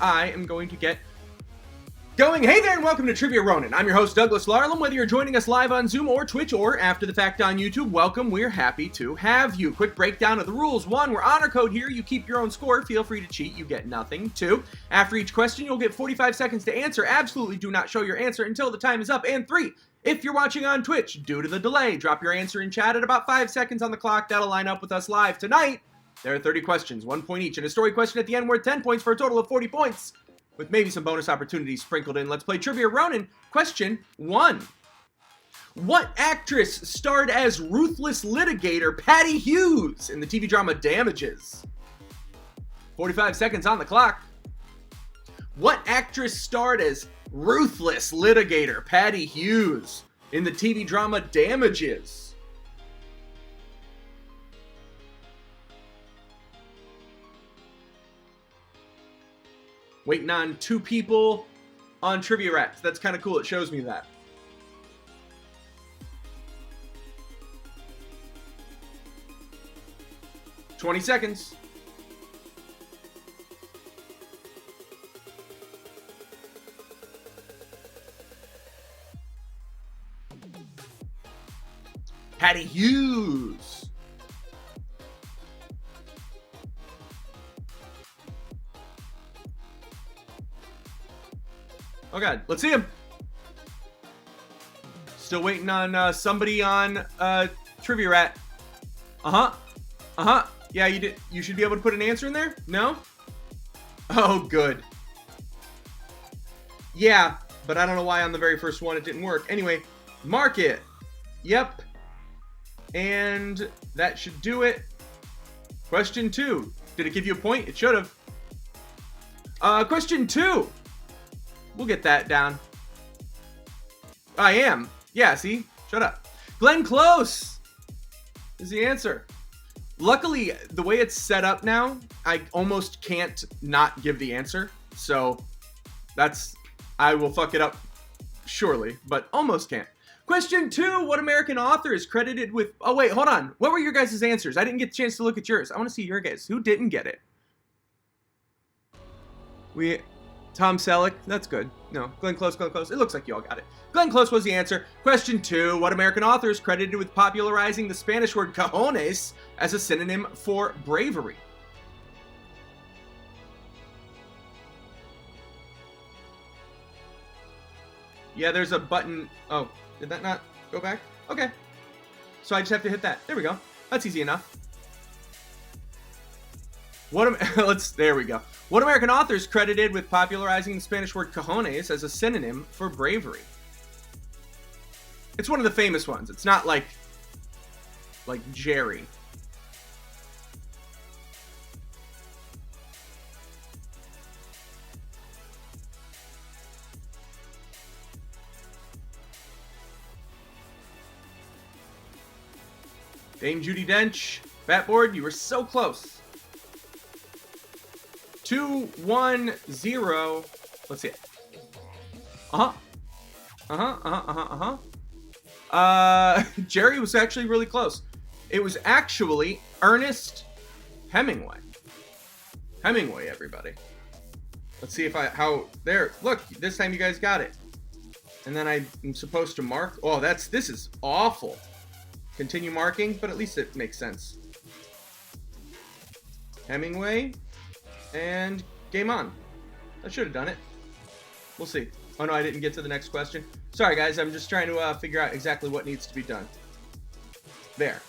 I am going to get going. Hey there, and welcome to Trivia Ronin. I'm your host, Douglas Larlam. Whether you're joining us live on Zoom or Twitch or after the fact on YouTube, welcome. We're happy to have you. Quick breakdown of the rules. 1, we're honor code here. You keep your own score. Feel free to cheat. You get nothing. 2, after each question, you'll get 45 seconds to answer. Absolutely do not show your answer until the time is up. And 3, if you're watching on Twitch, due to the delay, drop your answer in chat at about 5 seconds on the clock. That'll line up with us live. Tonight, there are 30 questions, 1 point each, and a story question at the end worth 10 points for a total of 40 points. With maybe some bonus opportunities sprinkled in. Let's play Trivia Ronin. Question 1. What actress starred as ruthless litigator Patty Hughes in the TV drama Damages? 45 seconds on the clock. What actress starred as ruthless litigator Patty Hughes in the TV drama Damages? Waiting on 2 people on Trivia Rats. That's kind of cool. It shows me that. $20 seconds. Patty Hughes. Oh god, let's see him. Still waiting on somebody on Trivia Rat. Yeah, you did. You should be able to put an answer in there. No? Oh, good. Yeah, but I don't know why on the very first one it didn't work. Anyway, mark it. Yep. And that should do it. Question 2. Did it give you a point? It should have. Question 2. We'll get that down. I am. Yeah, see? Shut up. Glenn Close is the answer. Luckily, the way it's set up now, I almost can't not give the answer. So, I will fuck it up surely, but almost can't. Question 2, what American author is credited with... Oh, wait, hold on. What were your guys' answers? I didn't get a chance to look at yours. I want to see your guys. Who didn't get it? Tom Selleck, that's good. No, Glenn Close. It looks like you all got it. Glenn Close was the answer. Question 2, what American author is credited with popularizing the Spanish word cojones as a synonym for bravery? Yeah, there's a button. Oh, did that not go back? Okay. So I just have to hit that. There we go. That's easy enough. There we go. What American author is credited with popularizing the Spanish word cojones as a synonym for bravery? It's one of the famous ones. It's not like Jerry. Dame Judi Dench. Fatboard, you were so close. 2, 1, 0. Let's see it. Jerry was actually really close. It was actually Ernest Hemingway. Hemingway, everybody. Let's see if there. Look, this time you guys got it. And then I'm supposed to mark. Oh, this is awful. Continue marking, but at least it makes sense. Hemingway. And game on. I should have done it. We'll see. Oh no, I didn't get to the next question. Sorry guys, I'm just trying to figure out exactly what needs to be done. There.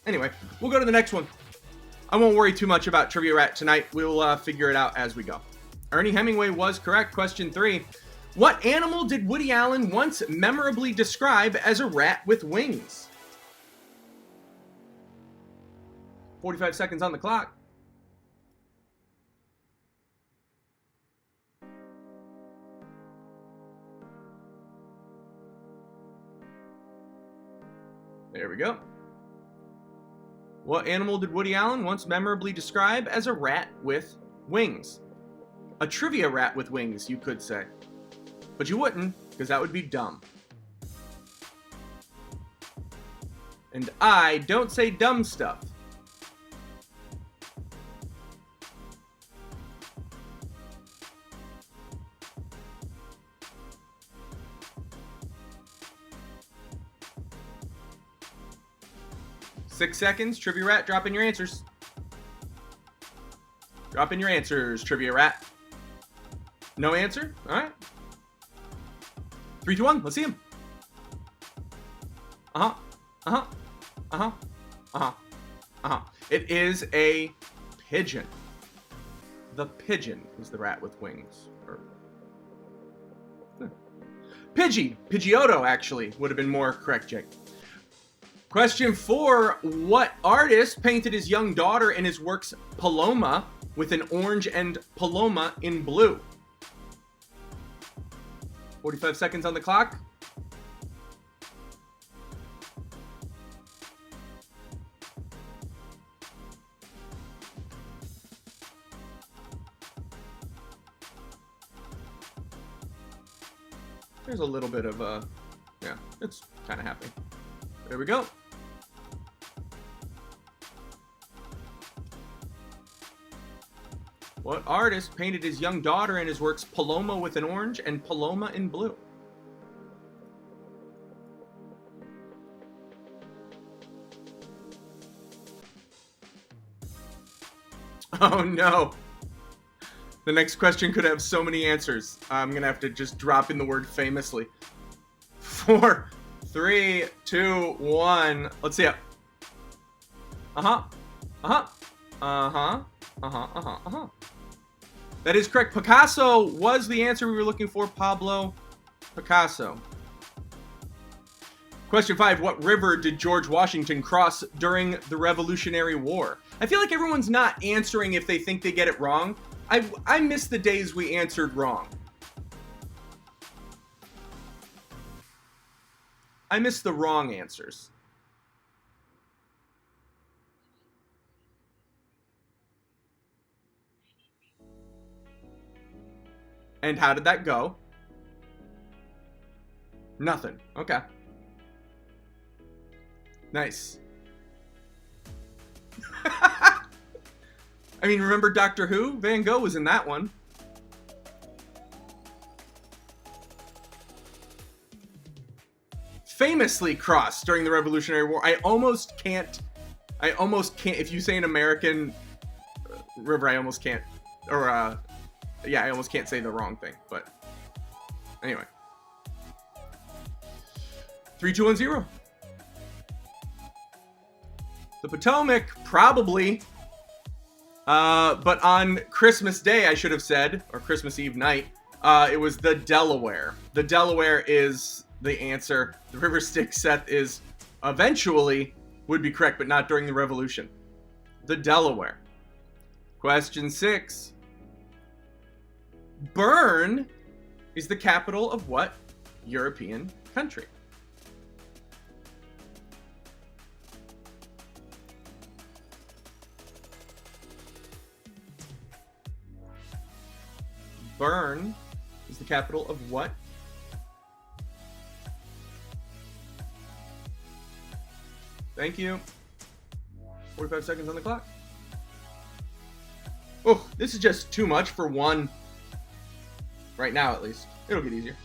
Anyway, we'll go to the next one. I won't worry too much about Trivia Rat tonight. We'll figure it out as we go. Ernie Hemingway was correct. Question 3. What animal did Woody Allen once memorably describe as a rat with wings? 45 seconds on the clock. There we go. What animal did Woody Allen once memorably describe as a rat with wings? A trivia rat with wings, you could say. But you wouldn't, because that would be dumb. And I don't say dumb stuff. 6 seconds. Trivia Rat, drop in your answers. Drop in your answers, Trivia Rat. No answer? All right. 3, 2, 1. Let's see him. Uh-huh. Uh-huh. Uh-huh. Uh-huh. Uh-huh. It is a pigeon. The pigeon is the rat with wings. Pidgeotto, actually, would have been more correct, Jake. Question 4. What artist painted his young daughter in his works Paloma with an orange and Paloma in blue? 45 seconds on the clock. There's a little bit of yeah, it's kind of happening. There we go. What artist painted his young daughter in his works Paloma with an orange and Paloma in blue? Oh no. The next question could have so many answers. I'm going to have to just drop in the word famously. 4, 3, 2, 1. Let's see it. Uh-huh. Uh-huh. Uh-huh. Uh-huh. Uh-huh. Uh-huh. That is correct. Picasso was the answer we were looking for. Pablo Picasso. Question 5. What river did George Washington cross during the Revolutionary War? I feel like everyone's not answering if they think they get it wrong. I miss the days we answered wrong. I miss the wrong answers. And how did that go? Nothing. Okay. Nice. I mean, remember Doctor Who? Van Gogh was in that one. Famously crossed during the Revolutionary War. I almost can't, if you say an American river, I almost can't, or, yeah, I almost can't say the wrong thing, but anyway. 3, 2, 1, 0. The Potomac, probably. But on Christmas Day, I should have said, or Christmas Eve night, it was the Delaware. The Delaware is the answer. The River Styx, Seth, is eventually would be correct, but not during the Revolution. The Delaware. Question 6. Bern is the capital of what European country? Bern is the capital of what? Thank you. 45 seconds on the clock. Oh, this is just too much for one. Right now, at least. It'll get easier.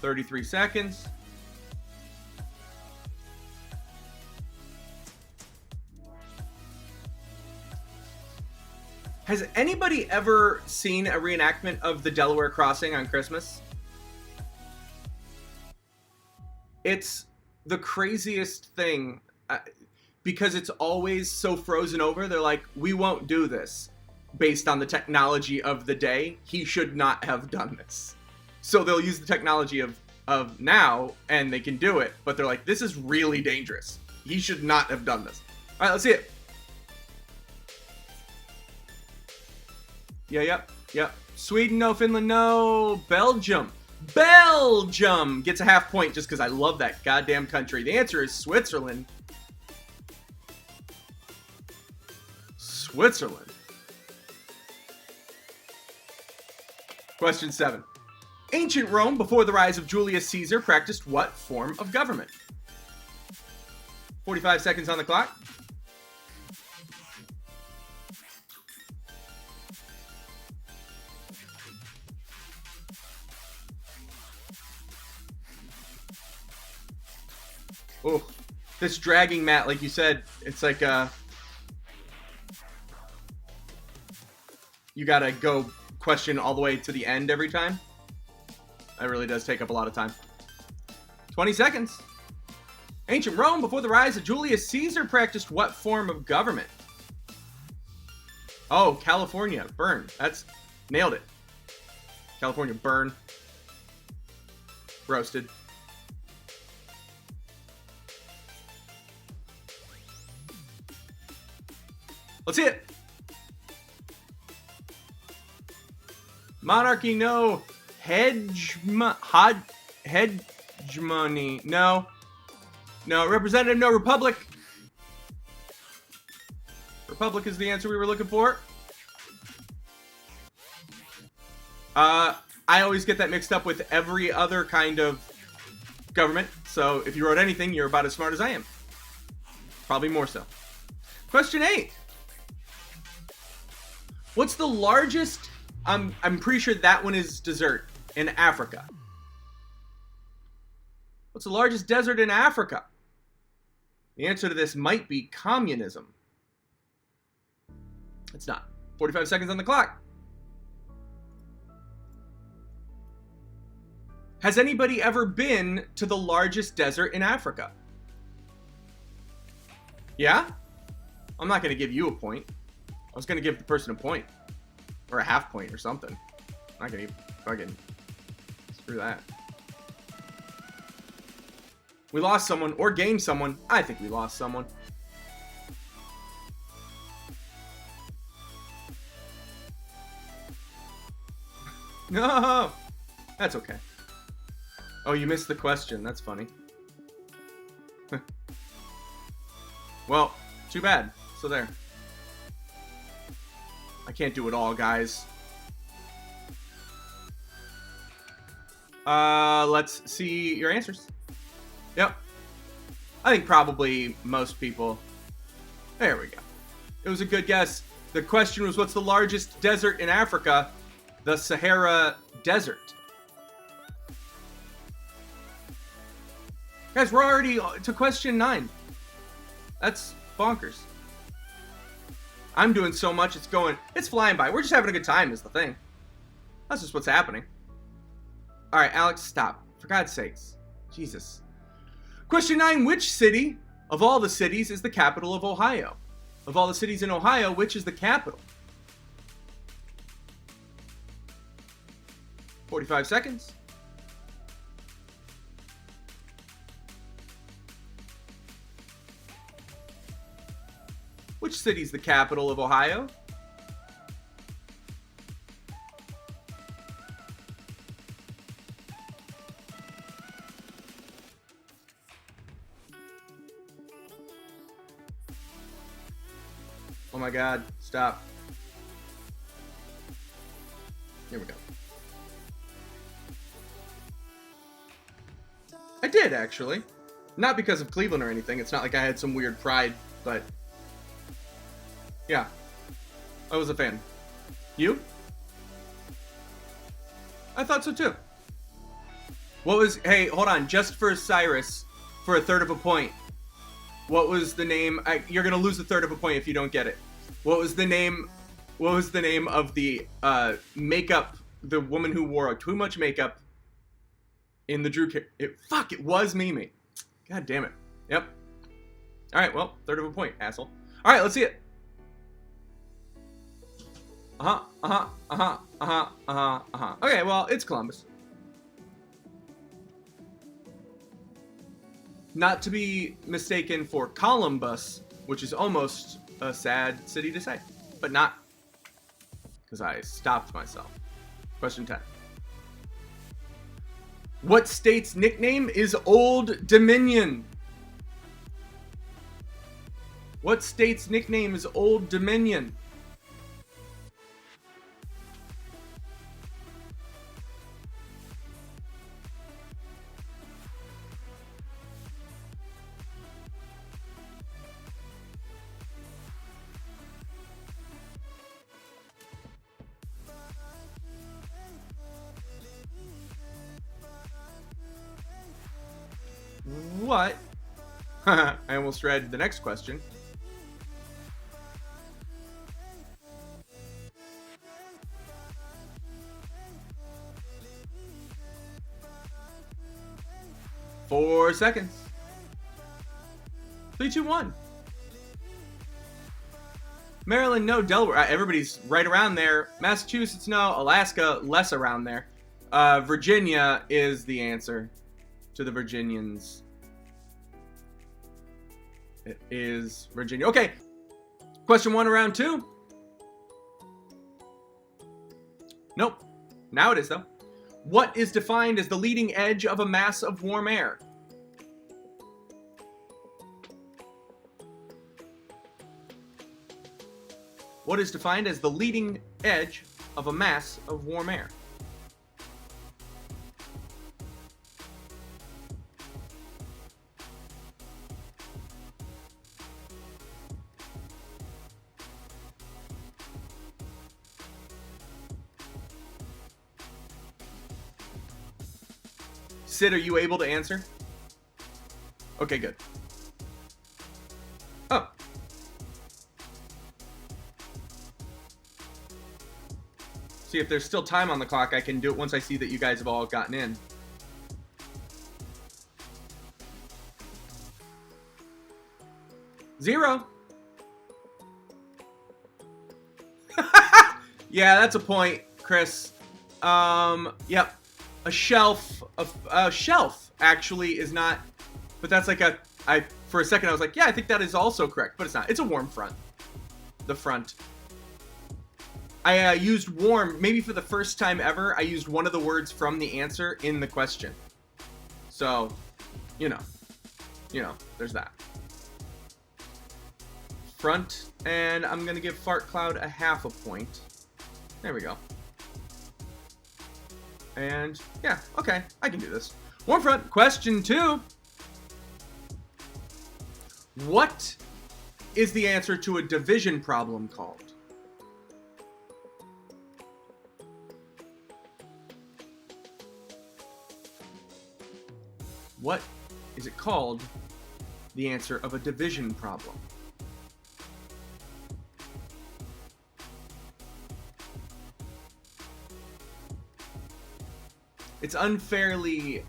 $33 seconds. Has anybody ever seen a reenactment of the Delaware crossing on Christmas? It's the craziest thing because it's always so frozen over. They're like, we won't do this based on the technology of the day. He should not have done this. So they'll use the technology of now and they can do it. But they're like, this is really dangerous. He should not have done this. All right, let's see it. Yeah, yep. Sweden, no. Finland, no. Belgium. Belgium gets a half point just because I love that goddamn country. The answer is Switzerland. Switzerland. Question 7. Ancient Rome, before the rise of Julius Caesar, practiced what form of government? 45 seconds on the clock. Oh, this dragging mat, like you said, it's like you gotta go question all the way to the end every time. That really does take up a lot of time. 20 seconds. Ancient Rome, before the rise of Julius Caesar, practiced what form of government? Oh, California. Burn. That's... Nailed it. California. Burn. Roasted. Let's see it. Monarchy, no. Hegemony, no. No. Representative, no. Republic. Republic is the answer we were looking for. I always get that mixed up with every other kind of government. So if you wrote anything, you're about as smart as I am. Probably more so. Question 8. What's the largest... I'm pretty sure that one is dessert in Africa. What's the largest desert in Africa? The answer to this might be communism. It's not. 45 seconds on the clock. Has anybody ever been to the largest desert in Africa? Yeah? I'm not going to give you a point. I was going to give the person a point. Or a half point or something. I'm not going to fucking... Screw that. We lost someone or gained someone. I think we lost someone. No! That's okay. Oh, you missed the question. That's funny. Well, too bad. So there. I can't do it all, guys. Let's see your answers. Yep. I think probably most people. There we go. It was a good guess. The question was, what's the largest desert in Africa? The Sahara Desert. Guys, we're already to question 9. That's bonkers. I'm doing so much, it's flying by. We're just having a good time is the thing. That's just what's happening. All right, Alex, stop. For God's sakes. Jesus. Question 9, which city of all the cities is the capital of Ohio? Of all the cities in Ohio, which is the capital? 45 seconds. Which city is the capital of Ohio? Oh my God, stop. Here we go. I did, actually. Not because of Cleveland or anything. It's not like I had some weird pride, but... yeah. I was a fan. You? I thought so too. What was... hey, hold on. Just for Cyrus, for a third of a point. What was the name... you're gonna lose a third of a point if you don't get it. What was the name... what was the name of the makeup... the woman who wore too much makeup in the Drew... fuck, it was Mimi. God damn it. Yep. Alright, well, third of a point, asshole. Alright, let's see it. Okay, well, it's Columbus. Not to be mistaken for Columbus, which is almost a sad city to say, but not, because I stopped myself. Question 10. What state's nickname is Old Dominion? What state's nickname is Old Dominion? What I almost read the next question. Four seconds. 3, 2, 1. Maryland, no. Delaware, everybody's right around there. Massachusetts, no. Alaska, less around there. Virginia is the answer to the Virginians. It is Virginia. Okay. Question 1, round 2. Nope. Now it is, though. What is defined as the leading edge of a mass of warm air? What is defined as the leading edge of a mass of warm air? Sid, are you able to answer? Okay, good. Oh. See, if there's still time on the clock, I can do it once I see that you guys have all gotten in. Zero. Yeah, that's a point, Chris. Yep. A shelf actually is not, but that's like for a second I was like, yeah, I think that is also correct, but it's not. It's a warm front. The front. I used warm, maybe for the first time ever, I used one of the words from the answer in the question. So, you know, there's that. Front, and I'm going to give Fart Cloud a half a point. There we go. And, yeah, okay, I can do this. Warm front, question 2. What is the answer to a division problem called? What is it called? The answer of a division problem. It's unfairly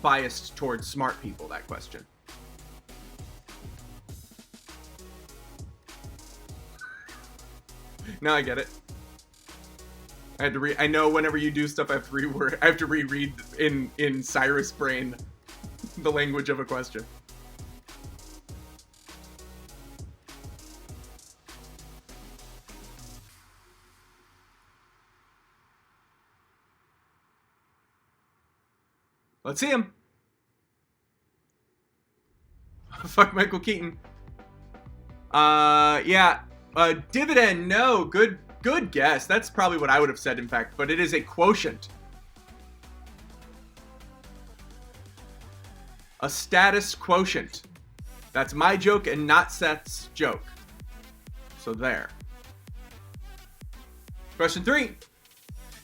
biased towards smart people, that question. Now I get it. I had to I know whenever you do stuff, I have to reread in Cyrus brain the language of a question. Let's see him. Fuck Michael Keaton. Yeah. Dividend, no. Good guess. That's probably what I would have said, in fact. But it is a quotient. A status quotient. That's my joke and not Seth's joke. So there. Question 3.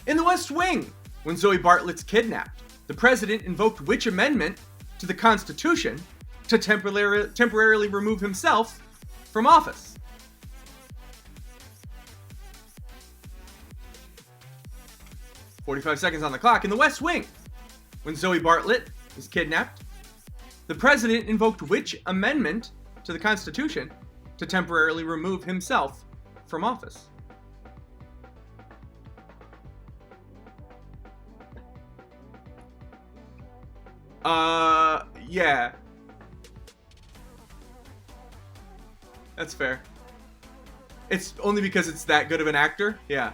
In The West Wing, when Zoe Bartlett's kidnapped, the president invoked which amendment to the Constitution to temporarily remove himself from office? "45 seconds on the clock. In The West Wing, when Zoe Bartlett is kidnapped, the president invoked which amendment to the Constitution to temporarily remove himself from office?" Yeah. That's fair. It's only because it's that good of an actor? Yeah.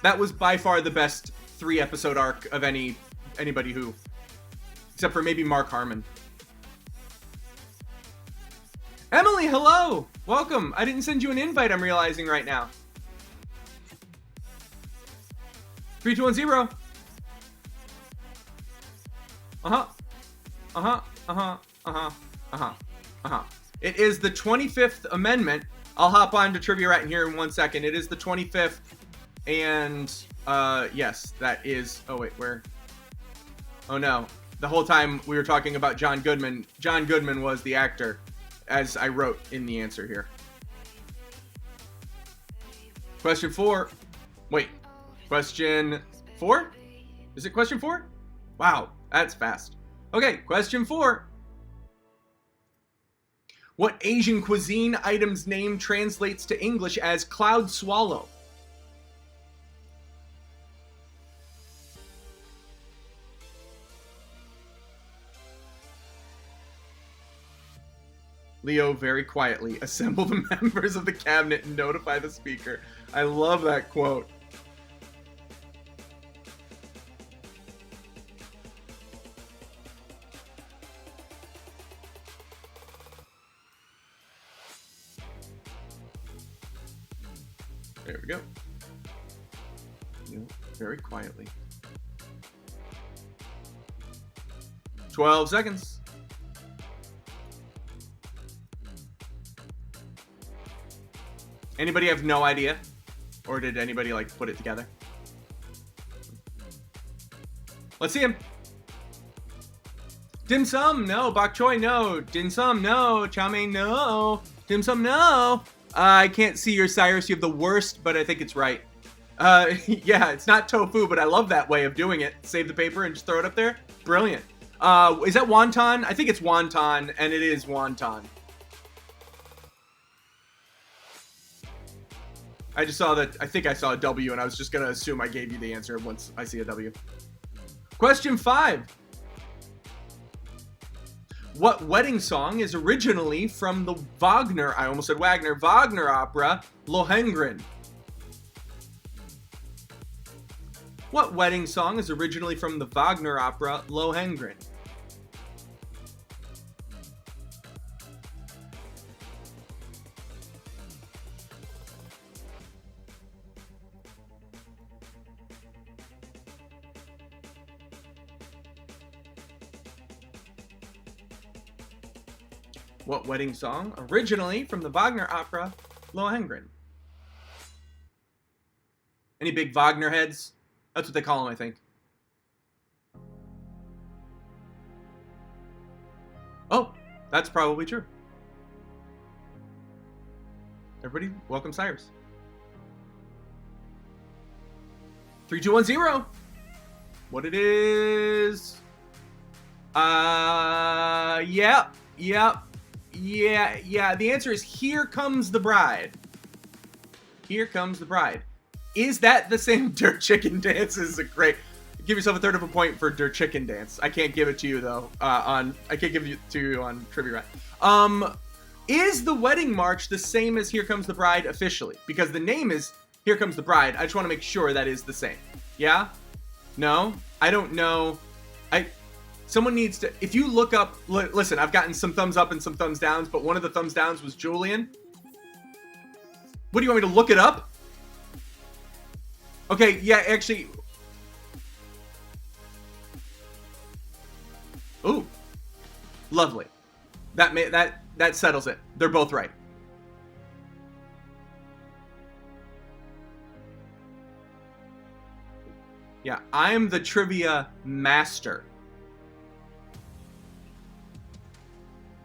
That was by far the best 3-episode arc of anybody who, except for maybe Mark Harmon. Emily, hello! Welcome! I didn't send you an invite, I'm realizing right now. 3, 2, 1, 0. It is the 25th Amendment. I'll hop on to Trivia right in here in 1 second. It is the 25th, and yes, that is. Oh wait, where? Oh no, the whole time we were talking about John Goodman was the actor, as I wrote in the answer here. Question 4. Wait. Question 4? Is it question 4? Wow, that's fast. Okay, question 4. What Asian cuisine item's name translates to English as cloud swallow? Leo very quietly, assemble the members of the cabinet and notify the speaker. I love that quote. There we go. Leo very quietly. 12 seconds. Anybody have no idea? Or did anybody, like, put it together? Let's see him. Dim sum, no. Bok choy, no. Dim sum, no. Chow mein, no. Dim sum, no. I can't see your Cyrus. You have the worst, but I think it's right. Yeah, it's not tofu, but I love that way of doing it. Save the paper and just throw it up there. Brilliant. Is that wonton? I think it's wonton, and it is wonton. I just saw that. I think I saw a W, and I was just going to assume I gave you the answer once I see a W. Question 5. What wedding song is originally from the Wagner, I almost said Wagner, Wagner opera, Lohengrin? What wedding song is originally from the Wagner opera, Lohengrin? What wedding song originally from the Wagner opera, Lohengrin? Any big Wagner heads? That's what they call them, I think. Oh, that's probably true. Everybody, welcome Cyrus. 3, 2, 1, 0. What it is? Yeah. The answer is Here Comes the Bride. Here Comes the Bride. Is that the same Dirt Chicken Dance? Is a great. Give yourself a third of a point for Dirt Chicken Dance. I can't give it to you though. I can't give it to you on Trivia Rat. Is the Wedding March the same as Here Comes the Bride officially? Because the name is Here Comes the Bride. I just want to make sure that is the same. Yeah? No? I don't know. Someone needs to, if you look up, listen, I've gotten some thumbs up and some thumbs downs, but one of the thumbs downs was Julian. What do you want me to look it up? Okay, yeah, actually. Ooh, lovely. That settles it. They're both right. Yeah, I'm the trivia master.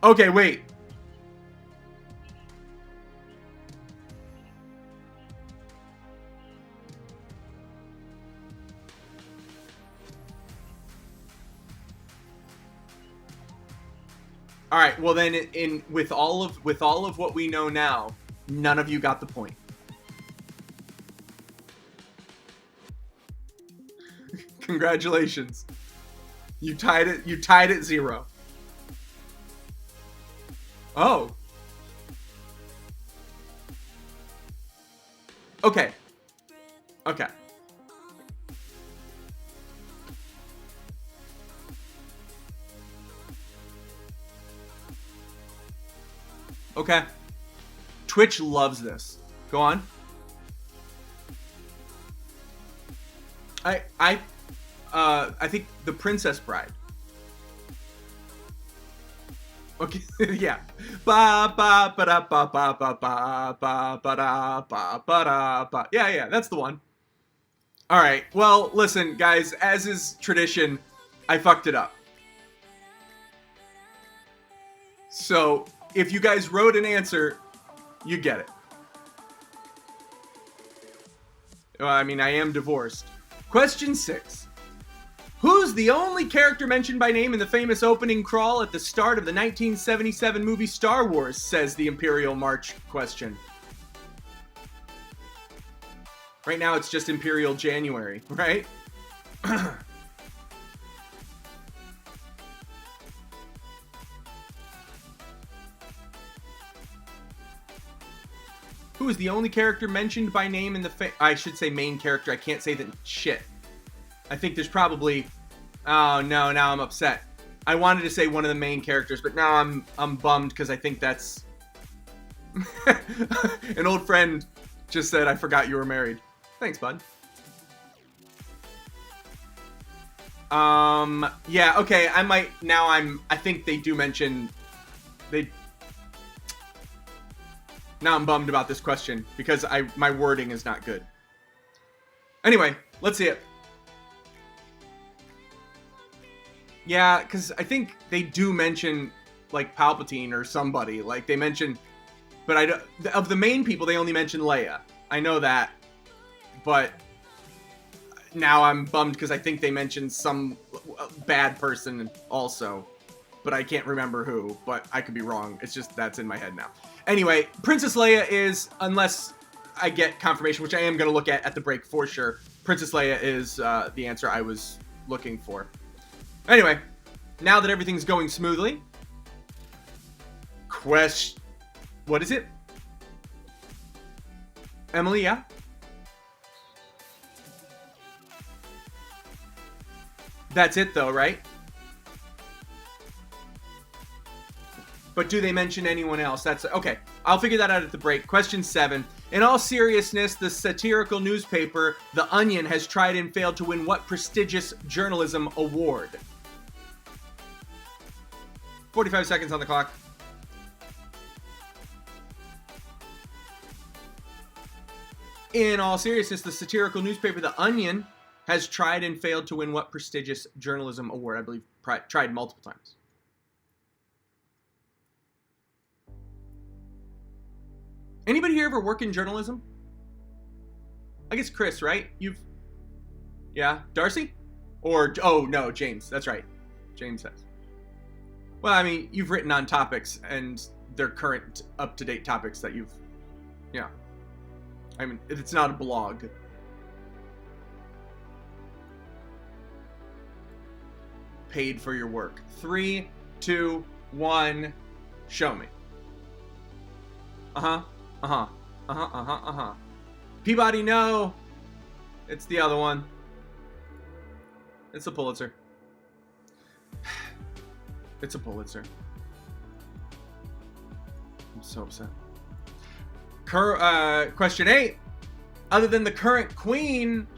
Okay, wait. All right. Well, then, with all of what we know now, none of you got the point. Congratulations. You tied it. You tied at 0. Oh. Okay. Okay. Okay. Twitch loves this. Go on. I think The Princess Bride. Okay, yeah. Ba ba ba da ba ba ba ba ba ba da ba ba da ba. Yeah, that's the one. All right. Well, listen, guys. As is tradition, I fucked it up. So if you guys wrote an answer, you get it. Well, I mean, I am divorced. Question 6. Who's the only character mentioned by name in the famous opening crawl at the start of the 1977 movie Star Wars, says the Imperial March question. Right now it's just Imperial January, right? Who is the only character mentioned by name in the I should say main character. I can't say that shit. I think there's probably... Oh, no, now I'm upset. I wanted to say one of the main characters, but now I'm bummed because I think that's... An old friend just said, I forgot you were married. Thanks, bud. Yeah, okay, I might... Now I think they do mention... Now I'm bummed about this question because my wording is not good. Anyway, let's see it. Yeah, because I think they do mention, like, Palpatine or somebody. Like, they mention... But of the main people, they only mention Leia. I know that. But now I'm bummed because I think they mentioned some bad person also. But I can't remember who. But I could be wrong. It's just that's in my head now. Anyway, Princess Leia is, unless I get confirmation, which I am going to look at the break for sure, Princess Leia is the answer I was looking for. Anyway, now that everything's going smoothly, what is it? Emily, yeah? That's it though, right? But do they mention anyone else? That's okay. I'll figure that out at the break. Question 7. In all seriousness, the satirical newspaper The Onion has tried and failed to win what prestigious journalism award? 45 seconds on the clock. In all seriousness, the satirical newspaper The Onion has tried and failed to win what prestigious journalism award? I believe tried multiple times. Anybody here ever work in journalism? I guess Chris, right? Yeah, Darcy? Or, oh no, James, that's right. James says. Well, I mean, you've written on topics and they're current, up-to-date topics that yeah. I mean, it's not a blog. Paid for your work. 3, 2, 1, show me. Peabody, no. It's the other one. It's the Pulitzer. It's a Pulitzer. I'm so upset. Question 8. Other than the current Queen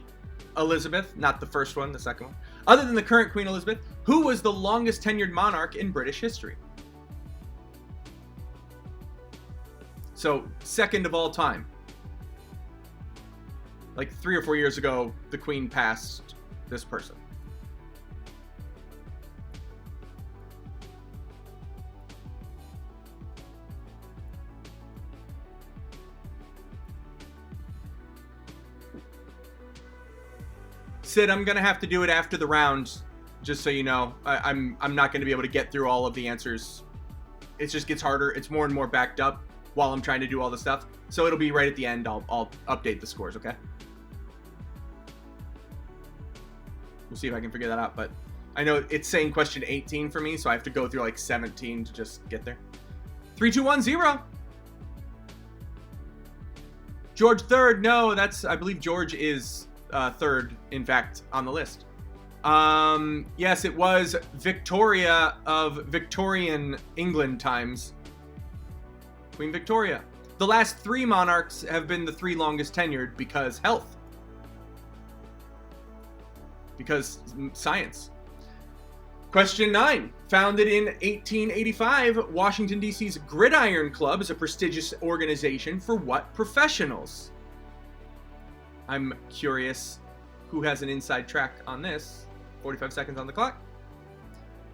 Elizabeth, not the first one, the second one. Other than the current Queen Elizabeth, who was the longest tenured monarch in British history? So, second of all time. Like 3 or 4 years ago, the Queen passed this person. Sid, I'm gonna have to do it after the round, just so you know. I'm not gonna be able to get through all of the answers. It just gets harder. It's more and more backed up while I'm trying to do all the stuff. So it'll be right at the end. I'll update the scores, okay? We'll see if I can figure that out, but I know it's saying question 18 for me, so I have to go through like 17 to just get there. 3, 2, 1, 0. George III, no, I believe George is third, in fact, on the list. Yes, it was Victoria of Victorian England times. Queen Victoria. The last 3 monarchs have been the 3 longest tenured because health. Because science. Question 9. Founded in 1885, Washington, D.C.'s Gridiron Club is a prestigious organization for what professionals? I'm curious who has an inside track on this. 45 seconds on the clock.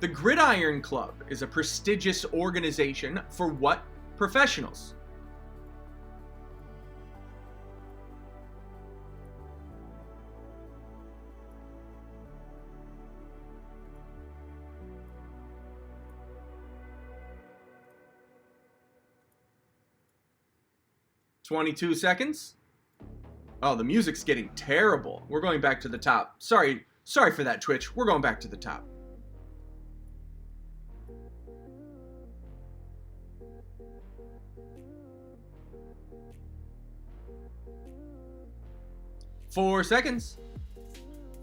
The Gridiron Club is a prestigious organization for what professionals? "22 seconds. Oh, the music's getting terrible. We're going back to the top. Sorry for that, Twitch. We're going back to the top. "4 seconds.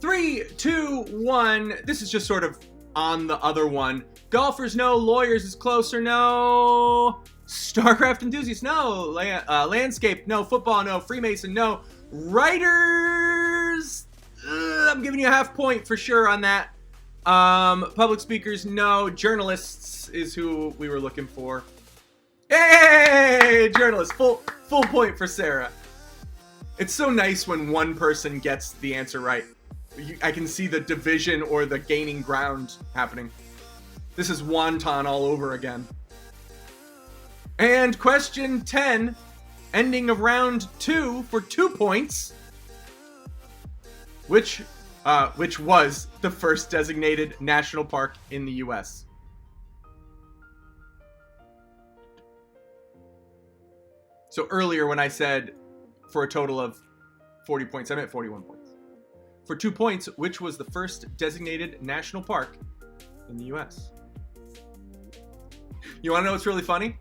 3, 2, 1. This is just sort of on the other one. Golfers, no. Lawyers is closer, no. StarCraft enthusiasts, no. Landscape, no. Football, no. Freemason, no. Writers, I'm giving you a half point for sure on that. Public speakers, no. Journalists is who we were looking for. Hey, journalists, full point for Sarah. It's so nice when one person gets the answer right. I can see the division or the gaining ground happening. This is wonton all over again. And question 10, ending of round 2 for 2 points. Which was the first designated national park in the US? So earlier when I said for a total of 40 points, I meant 41 points. For 2 points, which was the first designated national park in the US? You want to know what's really funny?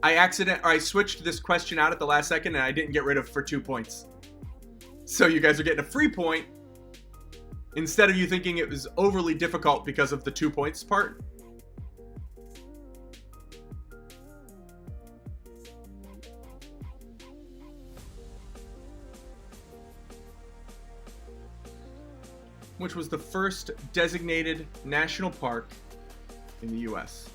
I switched this question out at the last second and I didn't get rid of for 2 points. So you guys are getting a free point instead of you thinking it was overly difficult because of the 2 points part. Which was the first designated national park in the US?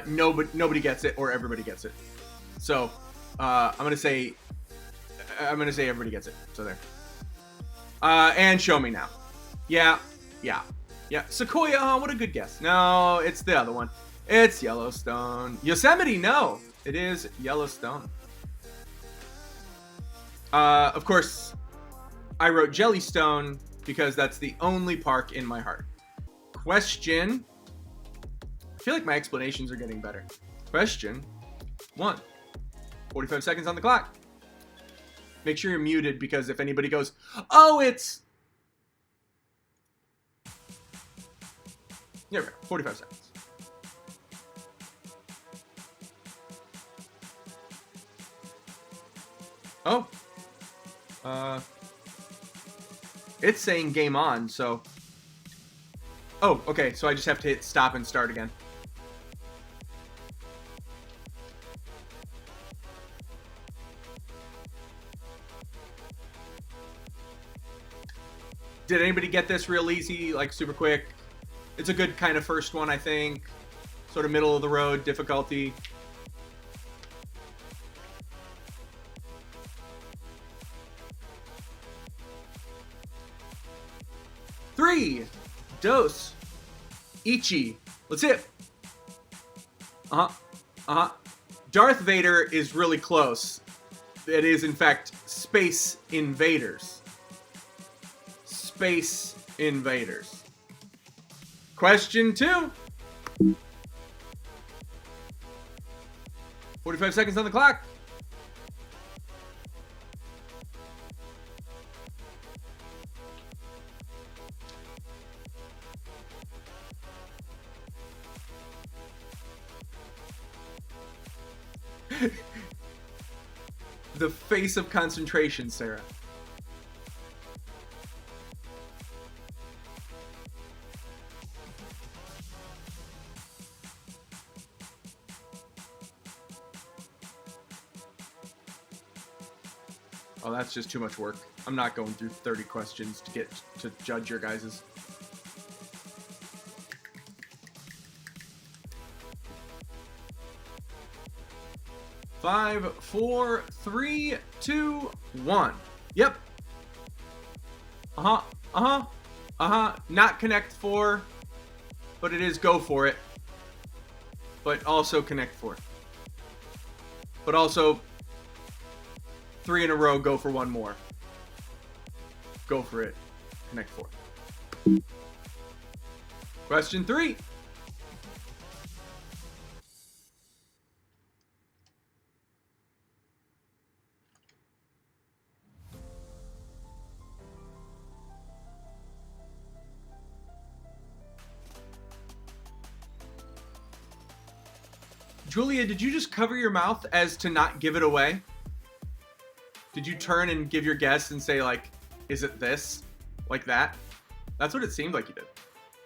Nobody gets it, or everybody gets it. So, I'm gonna say everybody gets it. So there. And show me now. Yeah. Sequoia. Oh, what a good guess. No, it's the other one. It's Yellowstone. Yosemite. No, it is Yellowstone. Of course, I wrote Jellystone because that's the only park in my heart. Question. I feel like my explanations are getting better. Question 1. 45 seconds on the clock. Make sure you're muted because if anybody goes, oh, it's... There we go. 45 seconds. Oh. It's saying game on, so... Oh, okay, so I just have to hit stop and start again. Did anybody get this real easy, like super quick? It's a good kind of first one, I think. Sort of middle of the road difficulty. Three, dos, ichi. Let's hit. Darth Vader is really close. It is, in fact, Space Invaders. Space Invaders. Question 2. 45 seconds on the clock. The face of concentration, Sarah. Oh, that's just too much work. I'm not going through 30 questions to get to judge your guys's. Five, four, three, two, one. Yep. Uh-huh. Uh-huh. Not connect 4, but it is go for it. But also connect 4. But also 3 in a row, go for 1 more. Go for it. Connect 4. Question 3. Julia, did you just cover your mouth as to not give it away? Did you turn and give your guess and say, like, is it this? Like that? That's what it seemed like you did.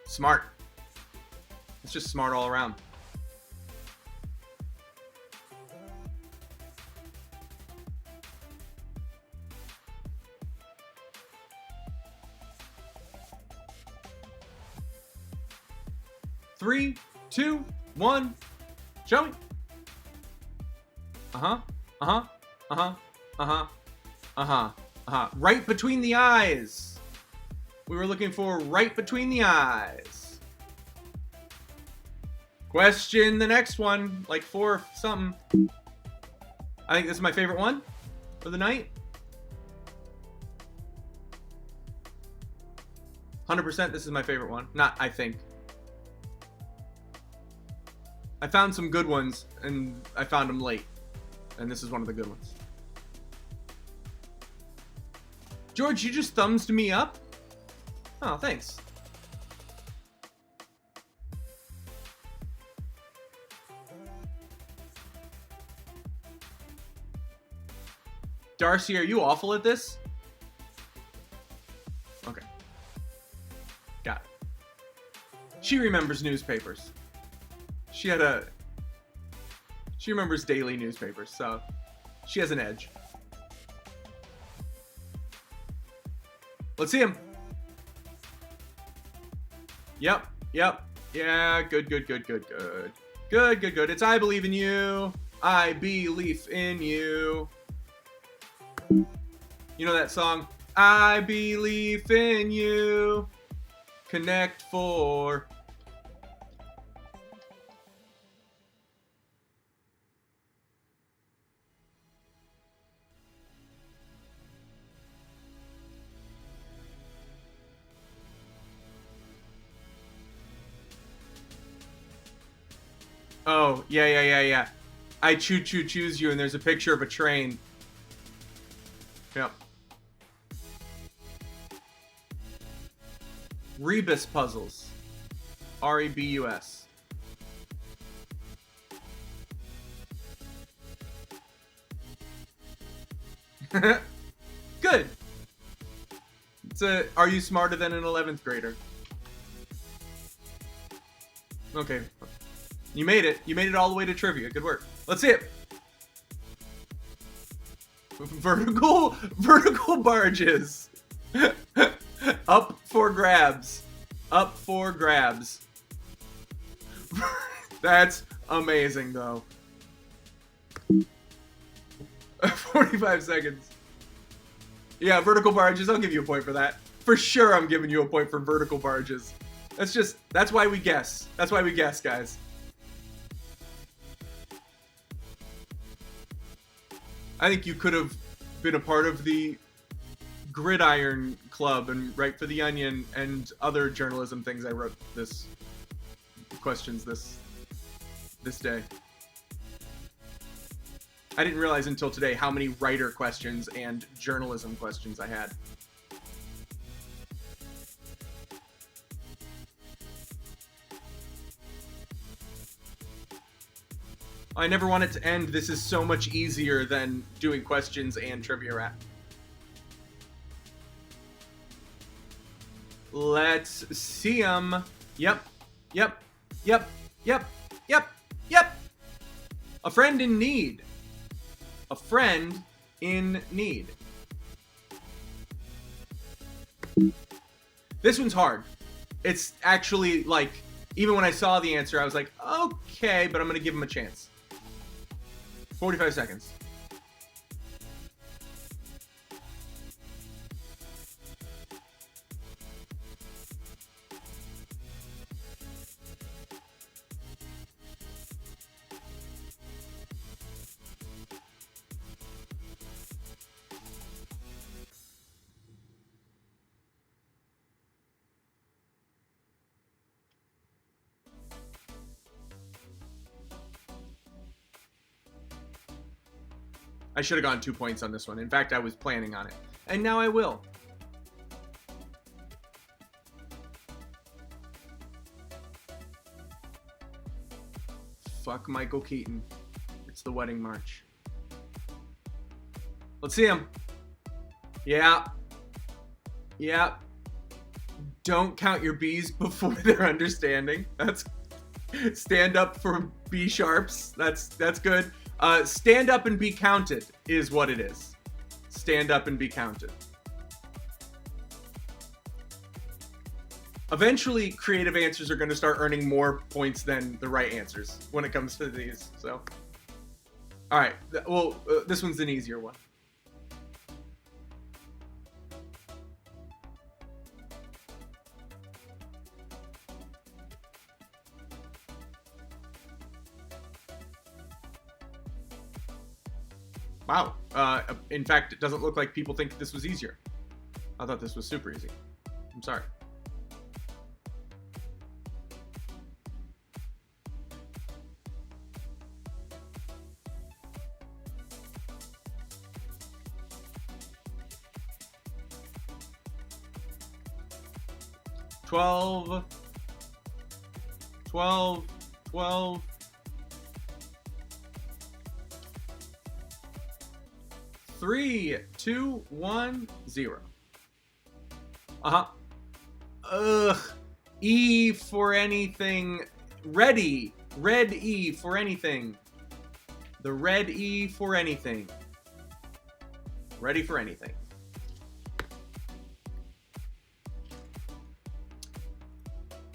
Smart. It's just smart all around. Three, two, one. Show me. Uh-huh. Uh-huh. Uh-huh. Uh-huh. Uh-huh. Uh-huh. Right between the eyes. We were looking for right between the eyes. Question the next one. Like 4 something. I think this is my favorite one for the night. 100% this is my favorite one. Not I think. I found some good ones, and I found them late. And this is one of the good ones. George, you just thumbs me up? Oh, thanks. Darcy, are you awful at this? Okay. Got it. She remembers newspapers. She remembers daily newspapers, so she has an edge. Let's see him. Yep. Yeah, good. Good. It's I believe in you. I believe in you. You know that song? I believe in you. Connect 4. Oh, yeah. I choose you, and there's a picture of a train. Yep. Rebus puzzles. R-E-B-U-S. Good. It's a, are you smarter than an 11th grader? Okay. You made it. You made it all the way to trivia. Good work. Let's see it. Vertical barges. Up for grabs. Up for grabs. That's amazing, though. 45 seconds. Yeah, vertical barges. I'll give you a point for that. For sure, I'm giving you a point for vertical barges. That's why we guess. That's why we guess, guys. I think you could have been a part of the Gridiron Club and Write for the Onion and other journalism things I wrote this day. I didn't realize until today how many writer questions and journalism questions I had. I never want it to end. This is so much easier than doing questions and trivia rap. Let's see 'em. Yep. A friend in need. A friend in need. This one's hard. It's actually like, even when I saw the answer, I was like, okay, but I'm going to give him a chance. 45 seconds. I should have gone 2 points on this one. In fact, I was planning on it. And now I will. Fuck Michael Keaton. It's the Wedding March. Let's see him. Yeah. Yeah. Don't count your B's before their understanding. That's stand up for B sharps. That's good. Stand up and be counted is what it is. Stand up and be counted. Eventually, creative answers are going to start earning more points than the right answers when it comes to these. So, all right. Well, this one's an easier one. Wow. In fact, it doesn't look like people think this was easier. I thought this was super easy. I'm sorry. Twelve. 3, 2, 1, 0. Ugh. E for anything. Ready. Red E for anything. The red E for anything. Ready for anything.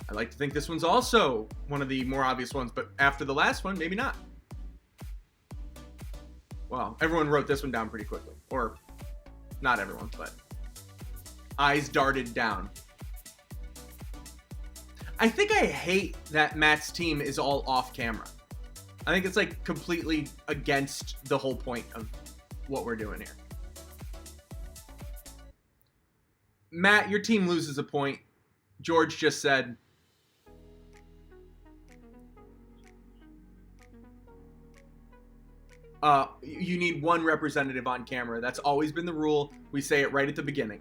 I like to think this one's also one of the more obvious ones, but after the last one, maybe not. Well, everyone wrote this one down pretty quickly. Or, not everyone, but eyes darted down. I think I hate that Matt's team is all off camera. I think it's like completely against the whole point of what we're doing here. Matt, your team loses a point. George just said... you need one representative on camera. That's always been the rule. We say it right at the beginning.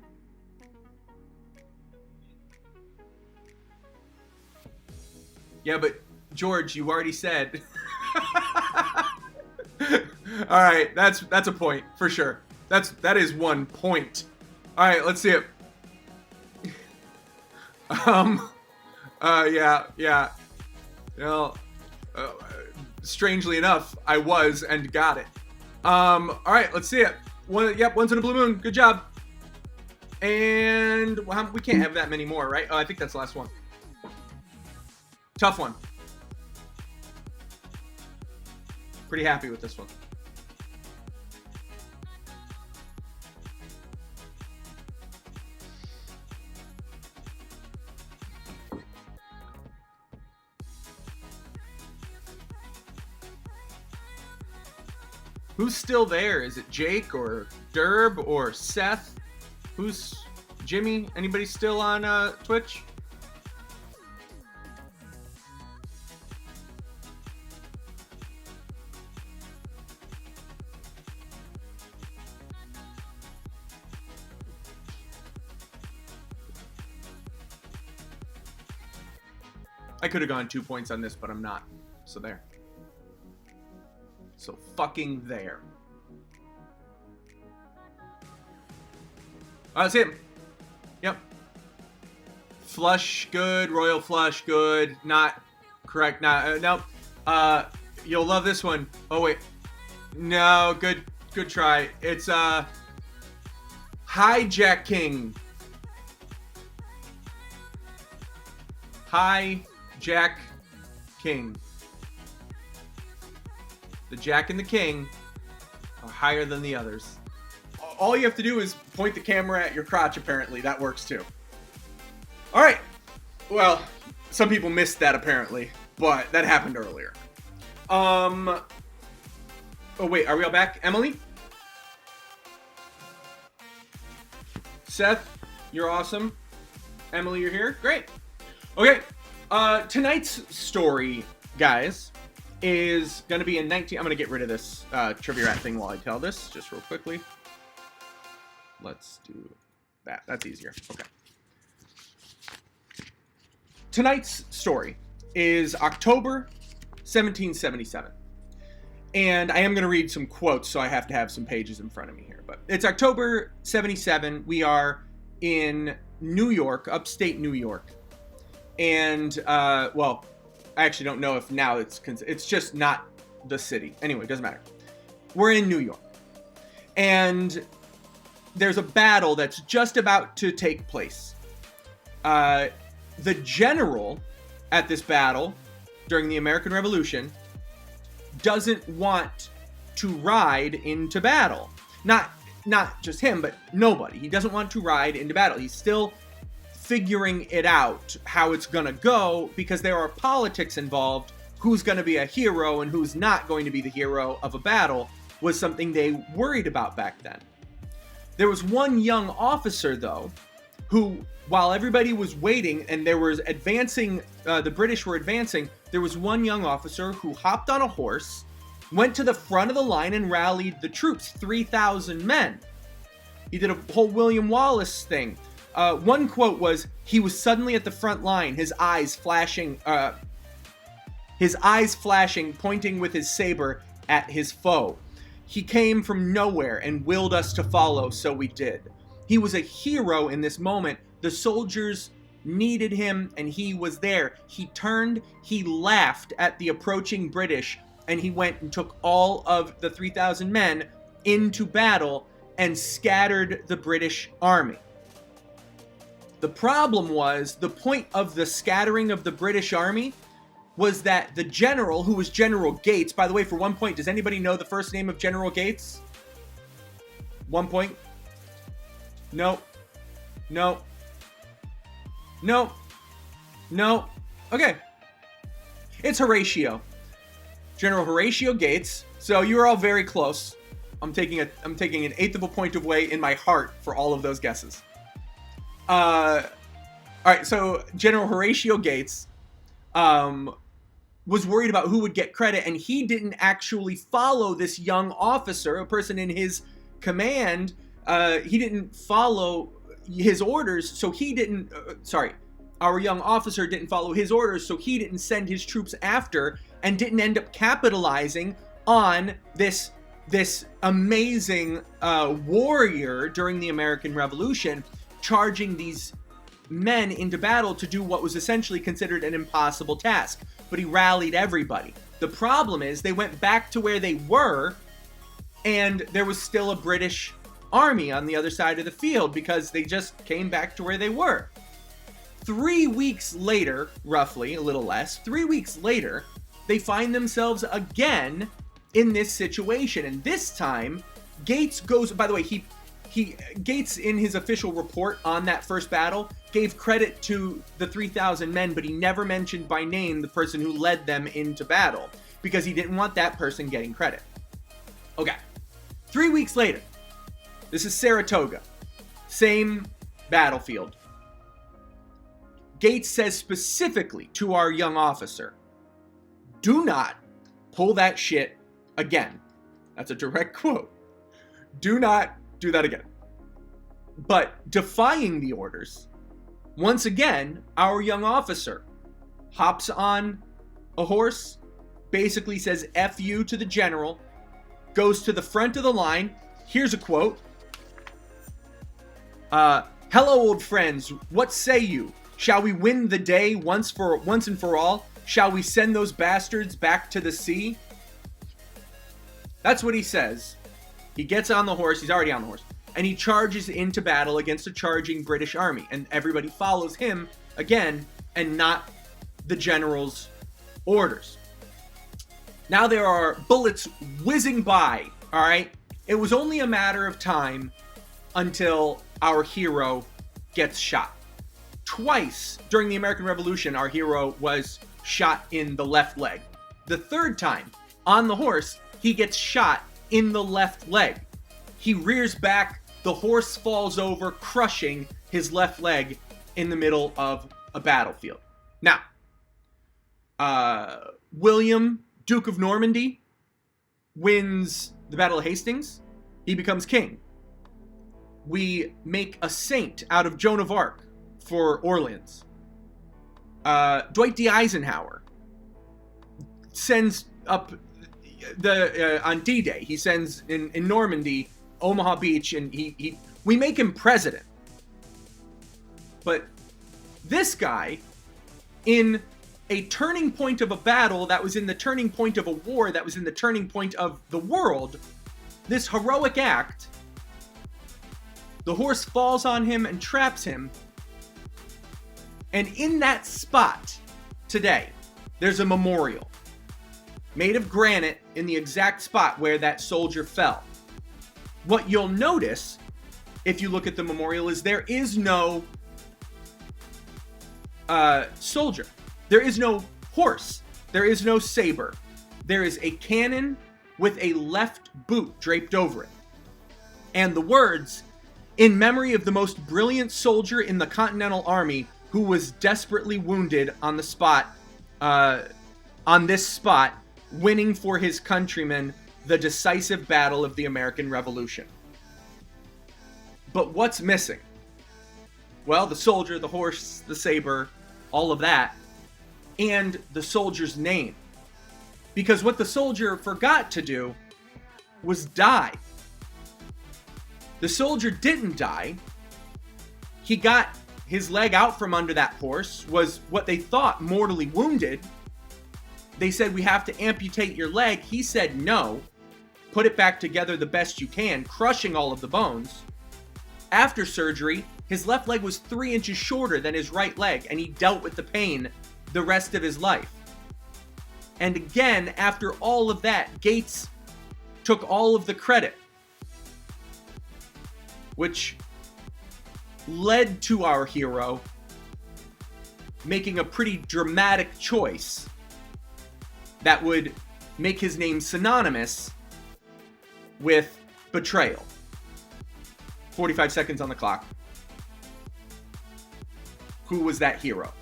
Yeah, but George, you already said. All right, that's a point for sure. That is 1 point. All right, let's see it. Yeah. Well, strangely enough, I was and got it. All right, let's see it. Once in a blue moon. Good job. And we can't have that many more, right? Oh, I think that's the last one. Tough one. Pretty happy with this one. Who's still there? Is it Jake or Derb or Seth? Who's Jimmy? Anybody still on Twitch? I could have gone 2 points on this, but I'm not. So there. So fucking there. That's him. Yep. Flush, good. Royal flush, good. Not correct. Not nope. You'll love this one. Oh wait. No, good try. It's hijacking. Jack King. The Jack and the King are higher than the others. All you have to do is point the camera at your crotch, apparently. That works too. Alright. Well, some people missed that apparently, but that happened earlier. Oh wait, are we all back? Emily? Seth, you're awesome. Emily, you're here? Great. Okay. Tonight's story, guys, is going to be in 19... I'm going to get rid of this trivia rat thing while I tell this, just real quickly. Let's do that. That's easier. Okay. Tonight's story is October 1777. And I am going to read some quotes, so I have to have some pages in front of me here. But it's October 77. We are in New York, upstate New York. And, well, I actually don't know if now it's just not the city. Anyway, it doesn't matter. We're in New York. And there's a battle that's just about to take place. The general at this battle during the American Revolution doesn't want to ride into battle. Not just him, but nobody. He doesn't want to ride into battle. He's still figuring it out how it's gonna go because there are politics involved. Who's gonna be a hero and who's not going to be the hero of a battle was something they worried about back then. There was one young officer, though, who, while everybody was waiting and there was advancing, the British were advancing, there was one young officer who hopped on a horse, went to the front of the line and rallied the troops, 3,000 men. He did a whole William Wallace thing. One quote was, he was suddenly at the front line, his eyes flashing, pointing with his saber at his foe. He came from nowhere and willed us to follow, so we did. He was a hero in this moment. The soldiers needed him, and he was there. He turned, he laughed at the approaching British, and he went and took all of the 3,000 men into battle and scattered the British army. The problem was, the point of the scattering of the British army was that the general, who was General Gates, by the way, for 1 point, does anybody know the first name of General Gates? 1 point. No. No. No. No. Okay. It's Horatio. General Horatio Gates. So you're all very close. I'm taking an eighth of a point away in my heart for all of those guesses. All right, so General Horatio Gates was worried about who would get credit, and he didn't actually follow this young officer, a person in his command. He didn't follow his orders, so he didn't, our young officer didn't follow his orders, so he didn't send his troops after, and didn't end up capitalizing on this amazing warrior during the American Revolution, charging these men into battle to do what was essentially considered an impossible task. But he rallied everybody. The problem is they went back to where they were, and there was still a British army on the other side of the field because they just came back to where they were. 3 weeks later, roughly, a little less, 3 weeks later, they find themselves again in this situation. And this time, Gates goes, by the way, Gates, in his official report on that first battle, gave credit to the 3,000 men, but he never mentioned by name the person who led them into battle, because he didn't want that person getting credit. Okay. 3 weeks later, this is Saratoga. Same battlefield. Gates says specifically to our young officer, do not pull that shit again. That's a direct quote. Do not do that again. But defying the orders, once again, our young officer hops on a horse, basically says F you to the general, goes to the front of the line. Here's a quote. Hello, old friends. What say you? Shall we win the day once and for all? Shall we send those bastards back to the sea? That's what he says. He gets on the horse. He's already on the horse. And he charges into battle against a charging British army. And everybody follows him again, and not the general's orders. Now there are bullets whizzing by, all right? It was only a matter of time until our hero gets shot. Twice during the American Revolution, our hero was shot in the left leg. The third time, on the horse, he gets shot in the left leg. He rears back, the horse falls over, crushing his left leg in the middle of a battlefield. Now, William Duke of Normandy wins the Battle of Hastings. He becomes king. We make a saint out of Joan of Arc for Orleans. Dwight D. Eisenhower sends up on D-Day. He sends in Normandy, Omaha Beach, and we make him president. But this guy, in a turning point of a battle that was in the turning point of a war that was in the turning point of the world, this heroic act, the horse falls on him and traps him. And in that spot today, there's a memorial made of granite in the exact spot where that soldier fell. What you'll notice if you look at the memorial is there is no soldier. There is no horse. There is no saber. There is a cannon with a left boot draped over it. And the words, "In memory of the most brilliant soldier in the Continental Army who was desperately wounded on the spot, on this spot, winning for his countrymen the decisive battle of the American Revolution." But what's missing? Well, the soldier, the horse, the saber, all of that, and the soldier's name. Because what the soldier forgot to do was die. The soldier didn't die. He got his leg out from under that horse, was what they thought mortally wounded. They said, "We have to amputate your leg." He said no. Put it back together the best you can, crushing all of the bones. After surgery, his left leg was 3 inches shorter than his right leg, and he dealt with the pain the rest of his life. And again, after all of that, Gates took all of the credit, which led to our hero making a pretty dramatic choice that would make his name synonymous with betrayal. 45 seconds on the clock. Who was that hero?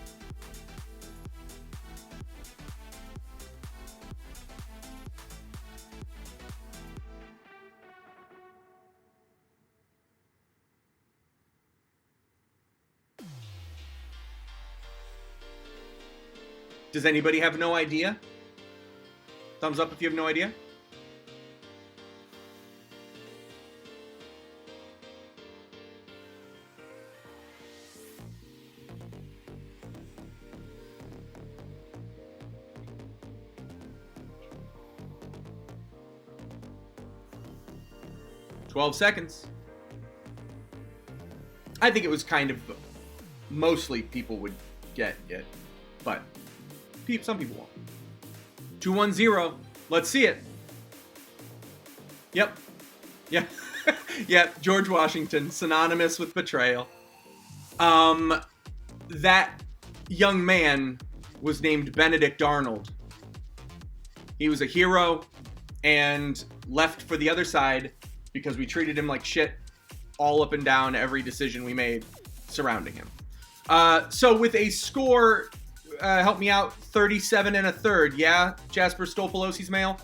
Does anybody have no idea? Thumbs up if you have no idea. $12 seconds. I think it was kind of mostly people would get it, but some people won't. 210. Let's see it. Yep. Yeah. Yep. George Washington, synonymous with betrayal. That young man was named Benedict Arnold. He was a hero and left for the other side because we treated him like shit all up and down every decision we made surrounding him. So with a score, help me out, 37 1/3. Yeah, Jasper stole Pelosi's mail.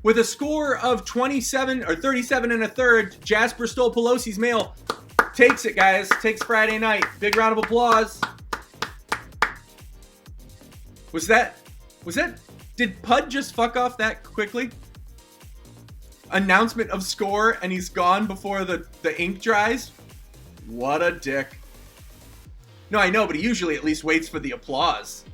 With a score of 37 1/3, Jasper stole Pelosi's mail. Takes it, guys. Takes Friday night. Big round of applause. Was that, did Pud just fuck off that quickly? Announcement of score and he's gone before the ink dries? What a dick. No, I know, but he usually at least waits for the applause.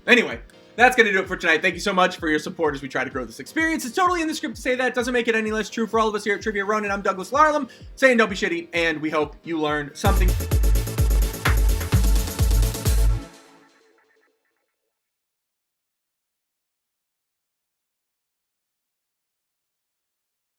Anyway, that's going to do it for tonight. Thank you so much for your support as we try to grow this experience. It's totally in the script to say that. It doesn't make it any less true for all of us here at Trivia Ronin. I'm Douglas Larlam, saying don't be shitty, and we hope you learned something.